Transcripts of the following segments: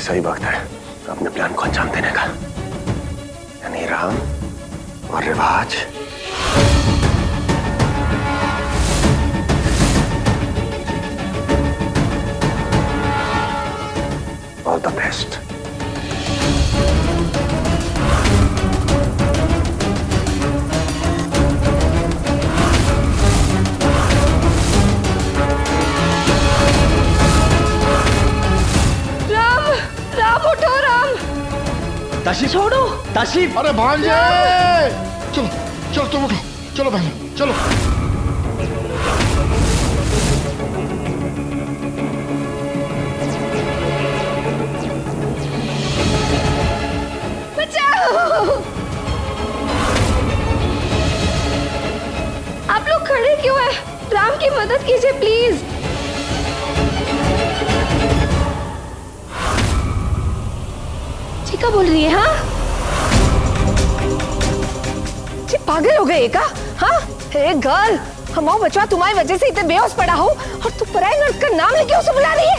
सही वक्त है अपने प्लान को अंजाम देने का, यानी राम और रिवाज। All the best. ताशी छोड़ो, ताशी। अरे भांजे, चलो चलो तुम उठो, चलो भांजे चलो। बचाओ! आप लोग खड़े क्यों हैं? राम की मदद कीजिए प्लीज। क्या बोल रही है? हाँ, जी पागल हो गए क्या? हाँ, हे गर्ल, हमारा बचवा तुम्हारी वजह से इतने बेहोश पड़ा हो और तू पराई नर्स का नाम लेके उसे बुला रही है।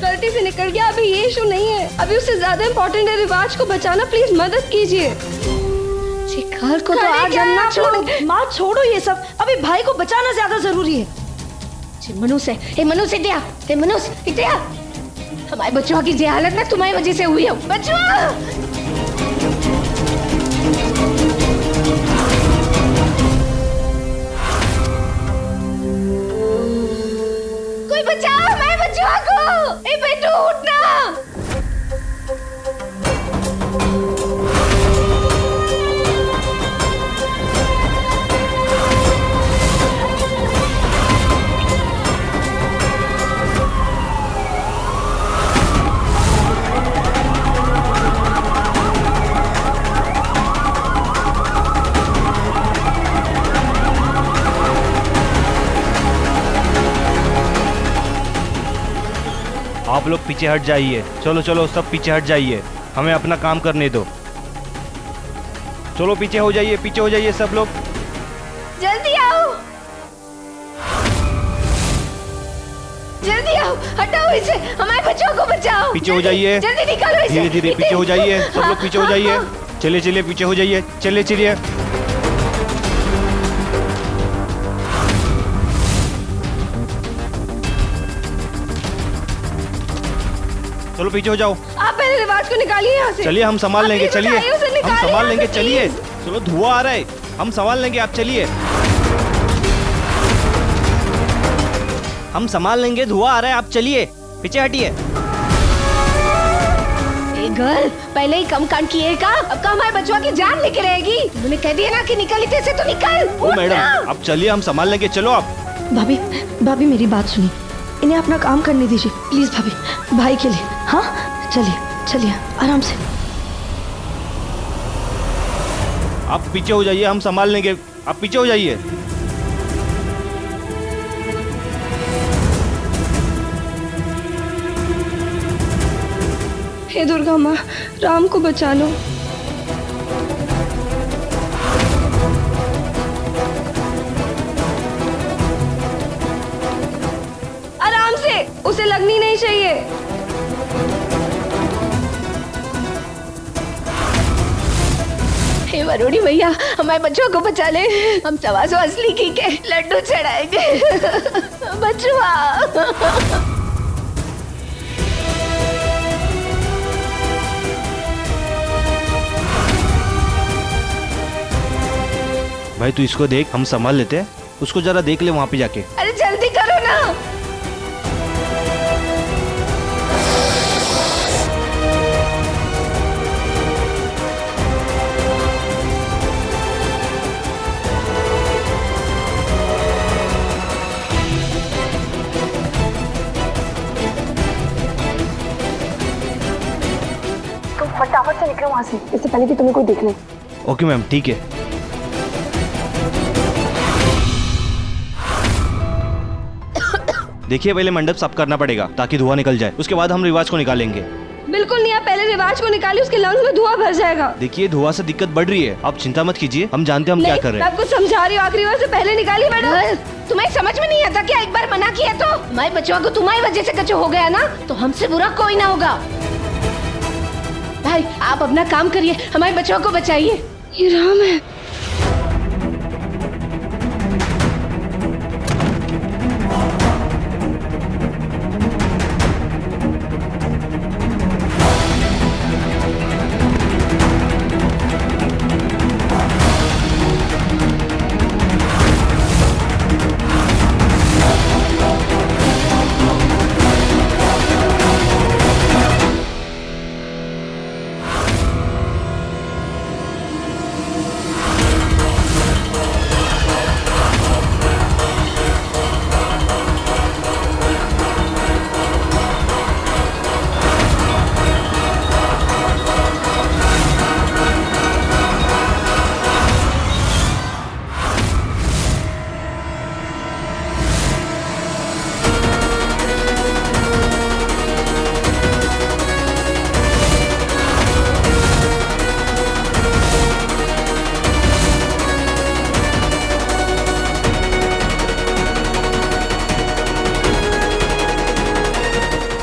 गलती से निकल गया, अभी ये इशू नहीं है, अभी उससे ज्यादा इम्पोर्टेंट है रिवाज को बचाना। प्लीज मदद कीजिए। जी गर्ल को तो आज हम छोड़ो, माँ छोड़ो ये सब, अभी भाई को बचाना ज्यादा जरूरी है। मनुष्य, हे मनुष्य दिया, हे मनुष्य दिया, हमारे बच्चों की ये हालत ना तुम्हारी वजह से हुई है। बच्चों, कोई बचाओ हमारे बच्चों को। ए बेटू उठना। आप लोग पीछे हट जाइए। चलो चलो सब पीछे हट जाइए, हमें अपना काम करने दो। चलो पीछे हो जाइए, पीछे हो जाइए सब लोग। जल्दी आओ, जल्दी आओ, हटाओ इसे, हमारे बच्चों को बचाओ। पीछे हो जाइए, जल्दी निकालो इसे। धीरे धीरे पीछे हो जाइए, सब लोग पीछे हो जाइए। चलिए चलिए पीछे हो जाइए, चलिए चलिए। चलो पीछे हो जाओ। आप पहले रिवाज को निकालिए यहाँ से। चलिए हम संभाल लेंगे, चलिए हम संभाल लेंगे, चलिए। प्लीज। चलो धुआं आ रहा है, हम संभाल लेंगे, आप चलिए। हम संभाल लेंगे, धुआं आ रहा है, आप चलिए, पीछे हटिए। गर्ल, पहले ही कम कांड किए का, अब का हमारे बच्चों की जान लेके रहेगी। तुमने कह दिया ना कि निकल इतने से तो निकल। ओ मैडम, आप चलिए, हम संभाल लेंगे, चलो आप। भाभी, भाभी मेरी बात सुनिए, इन्हें अपना काम करने दीजिए प्लीज भाभी, भाई के लिए। हाँ चलिए चलिए आराम से। आप पीछे हो जाइए, हम संभाल लेंगे, आप पीछे हो जाइए। हे दुर्गा माँ, राम को बचा लो। आराम से, उसे लगनी नहीं चाहिए। हे वरुणी भैया, हमारे बच्चों को बचा ले, हम 125 असली घी के लड्डू चढ़ाएंगे। बचवा। भाई तू इसको देख, हम संभाल लेते हैं, उसको जरा देख ले वहां पे जाके। अरे जल्दी करो ना। तुम फटाफट से निकलो वहां से, इससे पहले कि तुम्हें कोई देख ले। ओके मैम, ठीक है। देखिए पहले मंडप साफ करना पड़ेगा ताकि धुआं निकल जाए, उसके बाद हम रिवाज को निकालेंगे। बिल्कुल नहीं, आप पहले रिवाज को निकालिए, उसके लंग्स में धुआं भर जाएगा। देखिए धुआं से दिक्कत बढ़ रही है, आप चिंता मत कीजिए, हम जानते हैं हम क्या नहीं, कर रहे मैं हैं। आपको समझा रही हूँ, आखिरी बार से पहले निकालिए मैडम। तुम्हें समझ में नहीं आता क्या? एक बार मना किया तो हमारे बच्चों को तुम्हारी वजह से कचो हो गया ना, तो हमसे बुरा कोई ना होगा। भाई आप अपना काम करिए, हमारे बच्चों को बचाइए। ये राम है।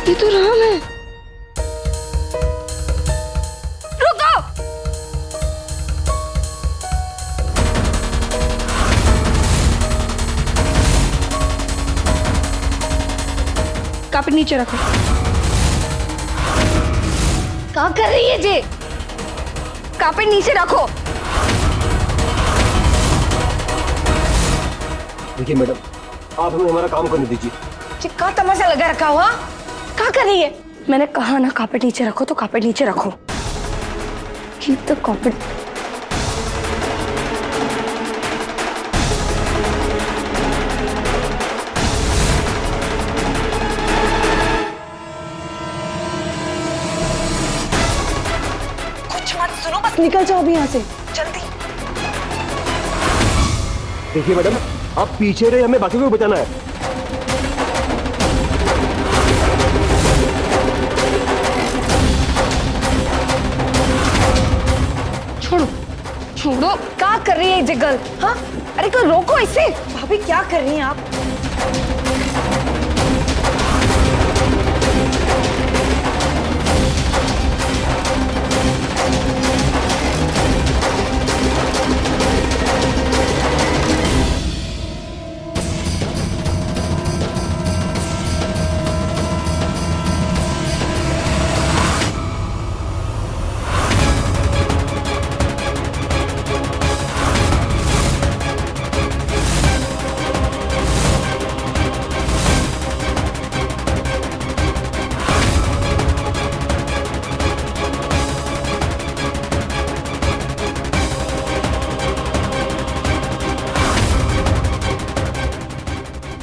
ये तो राम है। रुको। कापड़ नीचे रखो। क्या कर रही है जे? कापड़ नीचे रखो। देखिए मैडम, आप हमें हमारा काम करने दीजिए। का तमाशा लगा रखा हुआ, क्या कर रही है? मैंने कहा ना कापड़ नीचे रखो, तो कापड़ नीचे रखो। कीप द कापड़। कुछ मत सुनो, बस निकल जाओ अभी यहाँ से जल्दी। देखिए मैडम, आप पीछे रहे, हमें बाकी को बचाना है। छोड़ो छोड़ो, क्या कर रही है ये गर्ल? हाँ अरे कोई रोको इसे। भाभी क्या कर रही हैं आप?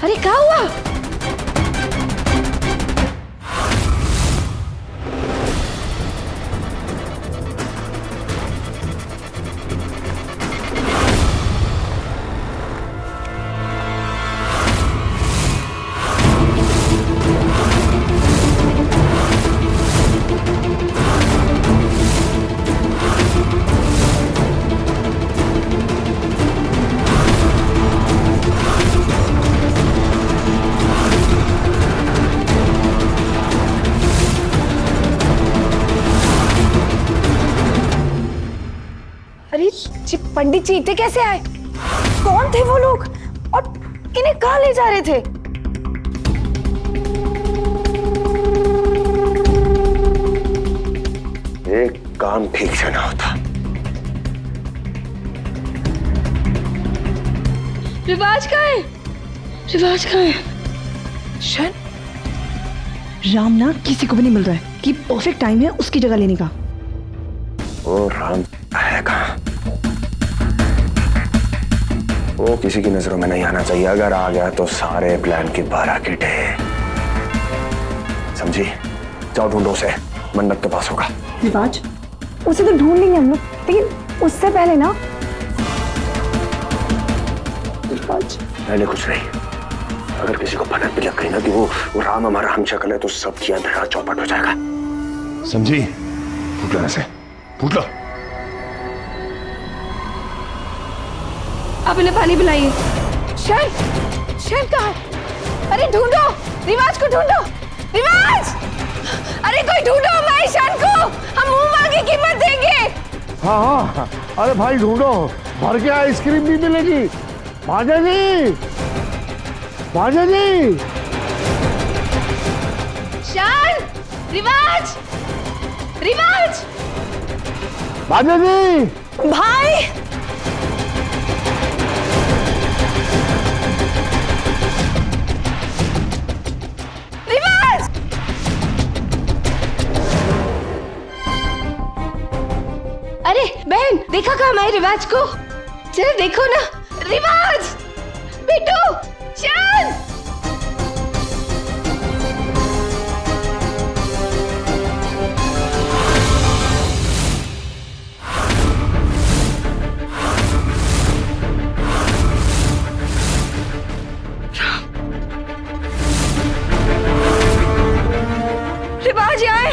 अरे क्या हुआ? अरे जी पंडित जी इतने कैसे आए? कौन थे वो लोग और इन्हें कहाँ ले जा रहे थे? एक काम ठीक से ना होता। रिवाज कहाँ है? रिवाज कहाँ है? शन, राम ना किसी को भी नहीं मिल रहा है कि परफेक्ट टाइम है उसकी जगह लेने का। वो राम है कहाँ? वो किसी की नजरों में नहीं आना चाहिए, अगर आ गया तो सारे प्लान की बाराकिट है। समझी? जाओ ढूंढो उसे, मन्नत तो पास होगा। रिवाज, उसे तो ढूंढ लेंगे हम लोग, लेकिन उससे पहले ना रिवाज, पहले कुछ नहीं, अगर किसी को भनक भी लग गई ना कि वो राम हमारा हम शक्ल है, तो सब किया धरा चौपट हो जाएगा। समझी? फूट लो ऐसे, फूट लो। आप इन्हें पानी पिलाइए। शन, शन कहाँ है? अरे ढूंढो, रिवाज को ढूंढो। रिवाज, अरे कोई ढूंढो हमारे शन को, हम मुंह मांगी कीमत देंगे। हाँ हाँ, अरे भाई ढूंढो, भर के आइसक्रीम भी मिलेगी। भाजा जी, भाजा जी। शन, रिवाज, रिवाज, भाजा जी। भाई। रिवाज, अरे बहन, देखा कहाँ हमारे रिवाज को? चलो देखो ना। रिवाज, बिट्टू, शन। रिवाज यहाँ है।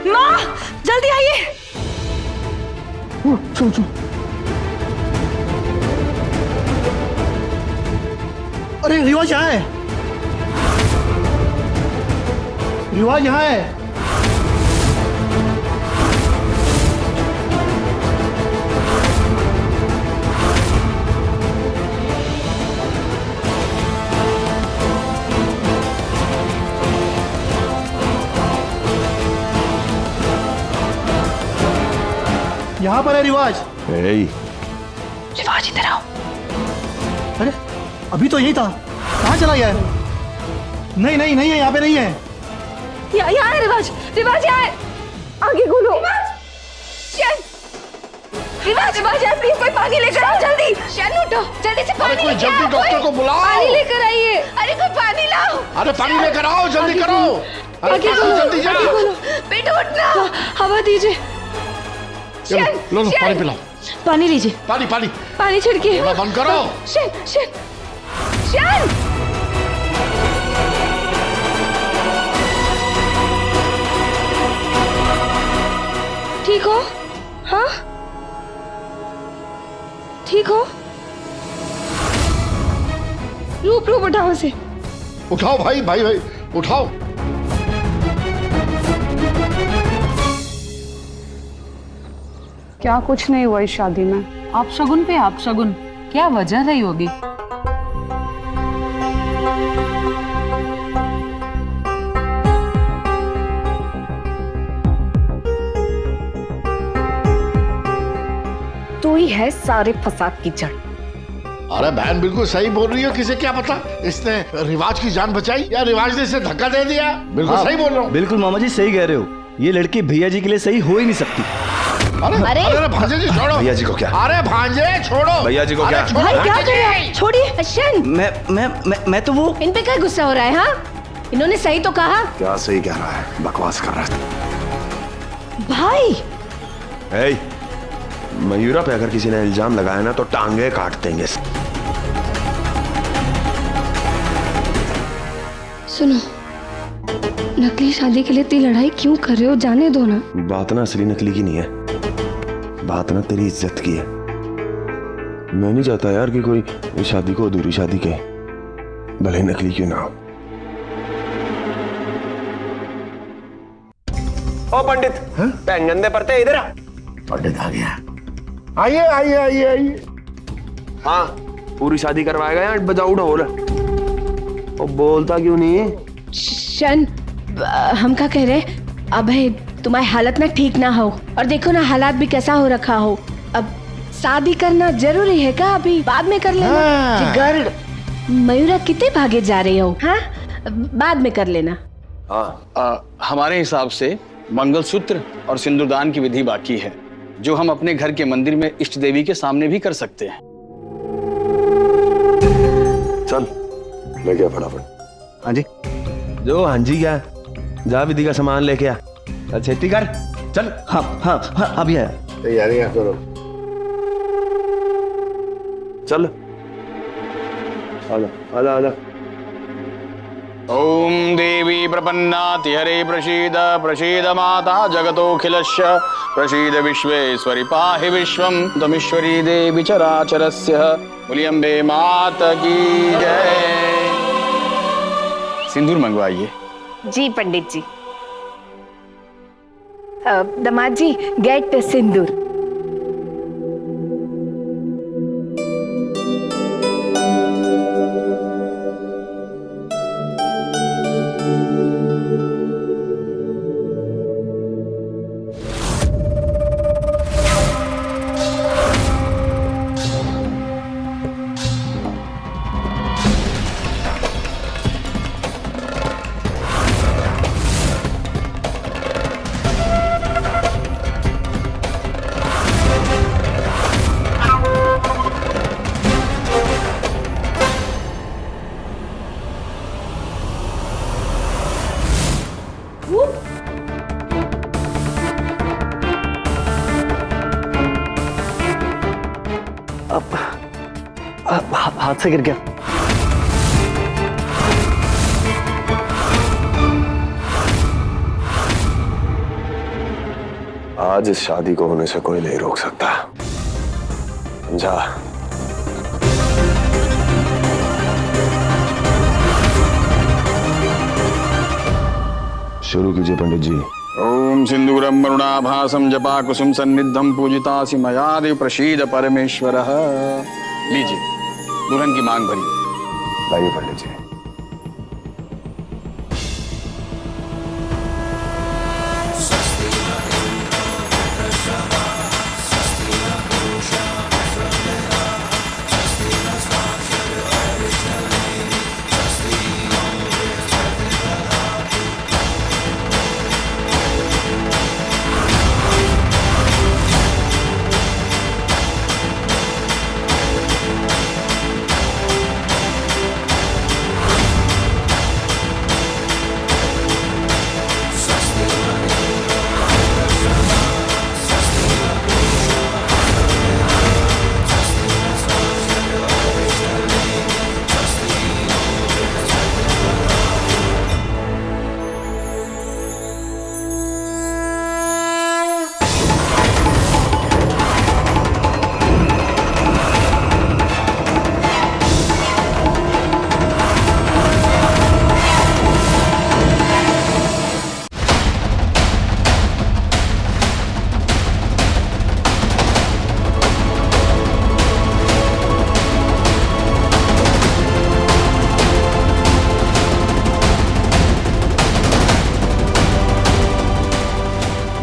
माँ, जल्दी आइए। चलो चलो। अरे रिवाज यहाँ है, रिवाज यहाँ है। यहाँ पर है रिवाज। रिवाज इधर आओ। अरे अभी तो यही था, कहाँ चला गया है? नहीं नहीं नहीं है, यहाँ पे नहीं है। यहाँ है रिवाज, रिवाज यहाँ है। आगे खोलो। शन, रिवाज, रिवाज है। प्लीज कोई पानी लेकर आओ जल्दी। शन उठो, जल्दी से पानी कोई लेकर जल्दी आओ। डॉक्टर को बुलाओ। पानी लेकर आइए। अरे कोई पानी लाओ। अरे पानी लेकर आओ, जल्दी करो। अरे आगे खोलो, जल्दी आगे जल्दी। खोलो। बेटू उठना। हवा दीजिए। चलो, लो लो, पानी पिलाओ। पानी लीजिए। पानी पानी, पानी छिड़किए। थोड़ा बंद करो। शन, शन, शन। ठीक हो? हाँ, ठीक हो? रूप रूप उठाओ से। उठाओ भाई भाई भाई, उठाओ। क्या कुछ नहीं हुआ इस शादी में? आप शगुन पे आप शगुन, क्या वजह रही होगी? तू ही है सारे फसाद की जड़। अरे बहन बिल्कुल सही बोल रही हो, किसे क्या पता इसने रिवाज की जान बचाई या रिवाज ने इसे धक्का दे दिया। बिल्कुल सही बोल रहा हूँ। बिल्कुल मामा जी सही कह रहे हो, ये लड़की भैया जी के लिए सही हो ही नहीं सकती। अरे अरे भांजे जी छोड़ो। भैया जी को क्या? अरे भांजे छोड़ो। भैया जी को अरे क्या? छोड़ो, भाई क्या भांजे कर रहा जी। है? छोड़िए। शन, मैं तो वो इन पे क्या गुस्सा हो रहा है? हाँ, इन्होंने सही तो कहा। क्या सही कह रहा है? बकवास कर रहा है। भाई, ए, मयूरा पे अगर किसी ने इल्जाम लगाया ना तो टांगे काट देंगे। सुनो, नकली शादी के लिए इतनी लड़ाई क्यों कर रहे हो? जाने दो ना। बात ना असली नकली की नहीं है, बात ना तेरी इज्जत की है। मैं नहीं चाहता यार कि कोई इस शादी को अधूरी शादी कहे, भले नकली क्यों ना हो। ओ पंडित, पैंगन दे परते इधर आ। पंडित आ गया। आइए आइए आइए आइए। हाँ, पूरी शादी करवाएगा या बजाऊ ढोल? ओ बोलता क्यों नहीं? शन, हम क्या कह रहे? अब है तुम्हारी हालत ना ठीक ना हो, और देखो ना हालात भी कैसा हो रखा हो। अब शादी करना जरूरी है क्या? अभी बाद में कर लेना। हाँ। गर्ल, मयूरा कितने भागे जा रही हो? हाँ, बाद में कर लेना। हमारे हिसाब से मंगलसूत्र और सिंदूरदान की विधि बाकी है, जो हम अपने घर के मंदिर में इष्ट देवी के सामने भी कर सकते हैं। चल ले गया फटाफट। हाँ जी। जो हाँ जी क्या, जा विधि का सामान लेके आ। चल छेती कर, चल। हाँ हाँ हाँ, अभी आया। तैयारियां करो। चल आजा आजा आजा। ओम देवी प्रपन्नाति हरे प्रसीद प्रसीद माता जगतोऽखिलस्य प्रसीद विश्वेश्वरी पाहि विश्वं तमीश्वरी देवी चराचरस्य बोली अम्बे माता की जय। सिंदूर मंगवाइए। जी पंडित जी। दामाद जी गेट सिंदूर। हाथ से गिर गया। आज इस शादी को होने से कोई नहीं रोक सकता, समझा? शुरू कीजिए पंडित जी। ओम सिंदूरम वरुणाभासम जपा कुसुम सन्निधम पूजितासि मया देव प्रसीद परमेश्वरः। लीजिए दुल्हन की मांग भरी। लाइए पंडित जी।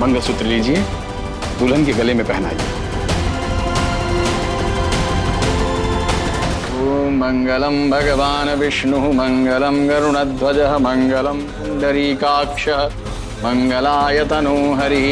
मंगलसूत्र लीजिए, दुल्हन के गले में पहनाइए। ओम मंगलम भगवान विष्णु मंगलम गरुणध्वज मंगलम पुंडरीकाक्ष मंगलाय तनो हरि।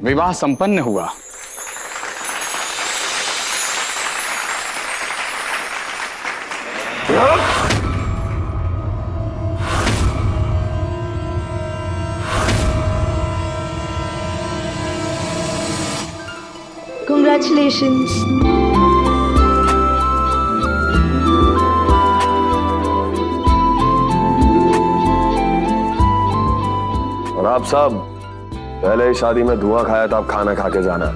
विवाह संपन्न हुआ। Congratulations. और आप सब पहले ही शादी में धुआं खाया था, आप खाना खा के जाना।